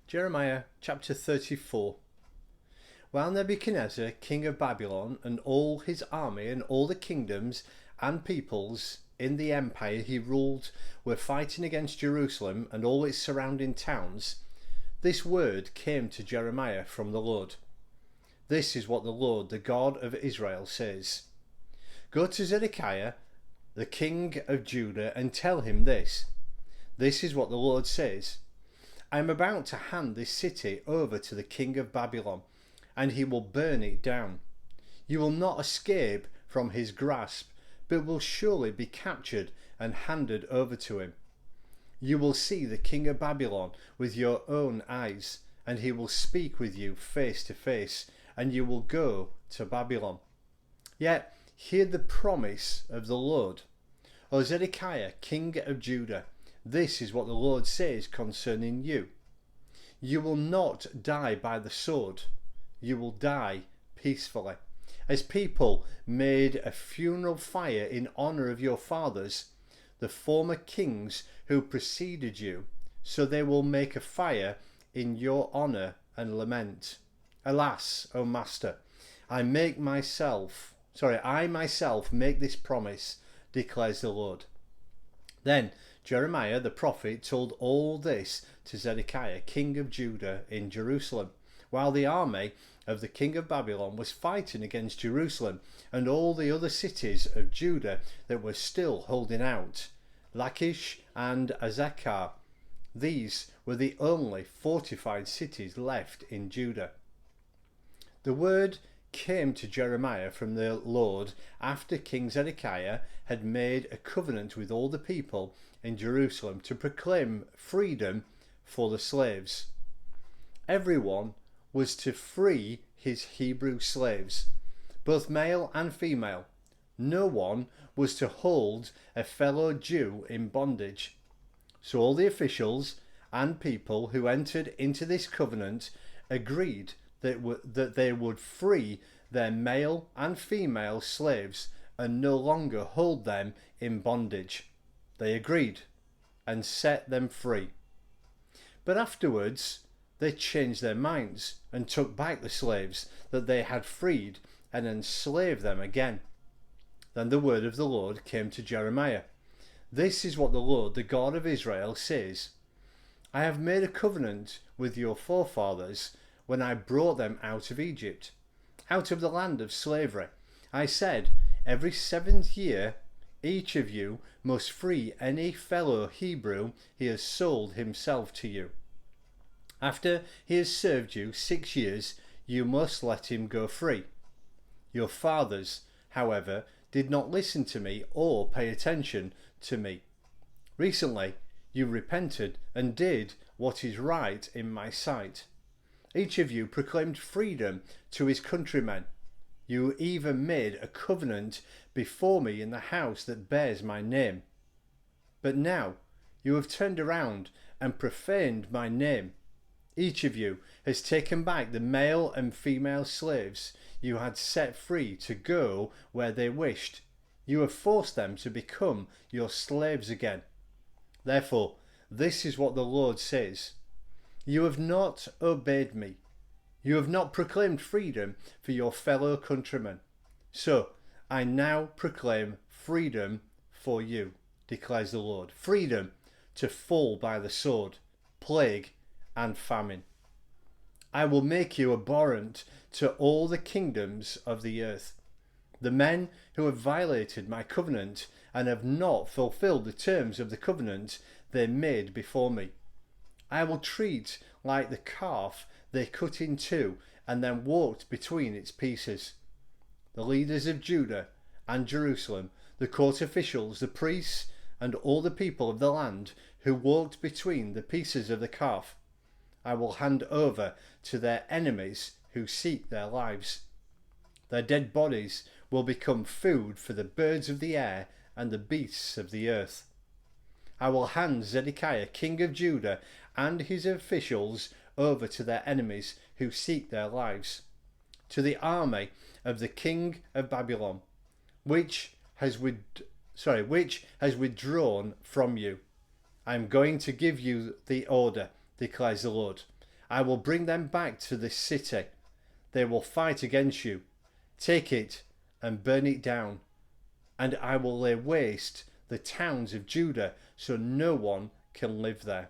Jeremiah chapter 34. While Nebuchadnezzar, king of Babylon, and all his army and all the kingdoms and peoples in the empire he ruled were fighting against Jerusalem and all its surrounding towns, this word came to Jeremiah from the Lord. This is what the Lord, the God of Israel, says. Go to Zedekiah, the king of Judah, and tell him this. This is what the Lord says. I am about to hand this city over to the king of Babylon, and he will burn it down. You will not escape from his grasp, but will surely be captured and handed over to him. You will see the king of Babylon with your own eyes, and he will speak with you face to face, and you will go to Babylon. Yet hear the promise of the Lord. O Zedekiah, king of Judah, this is what the Lord says concerning you. You will not die by the sword. You will die peacefully. As people made a funeral fire in honor of your fathers, the former kings who preceded you, so they will make a fire in your honor and lament. Alas, O Master, I myself make this promise, declares the Lord. Then Jeremiah the prophet told all this to Zedekiah, king of Judah, in Jerusalem, while the army of the king of Babylon was fighting against Jerusalem and all the other cities of Judah that were still holding out. Lachish and Azekah. These were the only fortified cities left in Judah. The word came to Jeremiah from the Lord after King Zedekiah had made a covenant with all the people in Jerusalem to proclaim freedom for the slaves. Everyone was to free his Hebrew slaves, both male and female. No one was to hold a fellow Jew in bondage. So all the officials and people who entered into this covenant agreed that they would free their male and female slaves and no longer hold them in bondage. They agreed and set them free. But afterwards they changed their minds and took back the slaves that they had freed and enslaved them again. Then the word of the Lord came to Jeremiah. This is what the Lord, the God of Israel, says. I have made a covenant with your forefathers when I brought them out of Egypt, out of the land of slavery. I said, every 7th year each of you must free any fellow Hebrew he has sold himself to you. After he has served you 6 years, you must let him go free. Your fathers, however, did not listen to me or pay attention to me. Recently, you repented and did what is right in my sight. Each of you proclaimed freedom to his countrymen. You even made a covenant before me in the house that bears my name. But now you have turned around and profaned my name. Each of you has taken back the male and female slaves you had set free to go where they wished. You have forced them to become your slaves again. Therefore, this is what the Lord says. You have not obeyed me. You have not proclaimed freedom for your fellow countrymen. So I now proclaim freedom for you, declares the Lord. Freedom to fall by the sword, plague, and famine. I will make you abhorrent to all the kingdoms of the earth. The men who have violated my covenant and have not fulfilled the terms of the covenant they made before me, I will treat like the calf they cut in two and then walked between its pieces. The leaders of Judah and Jerusalem, the court officials, the priests, and all the people of the land who walked between the pieces of the calf, I will hand over to their enemies who seek their lives. Their dead bodies will become food for the birds of the air and the beasts of the earth. I will hand Zedekiah, king of Judah, and his officials over to their enemies who seek their lives, to the army of the king of Babylon, which has withdrawn from you. I am going to give you the order, declares the Lord. I will bring them back to this city. They will fight against you. Take it and burn it down. And I will lay waste the towns of Judah, so no one can live there.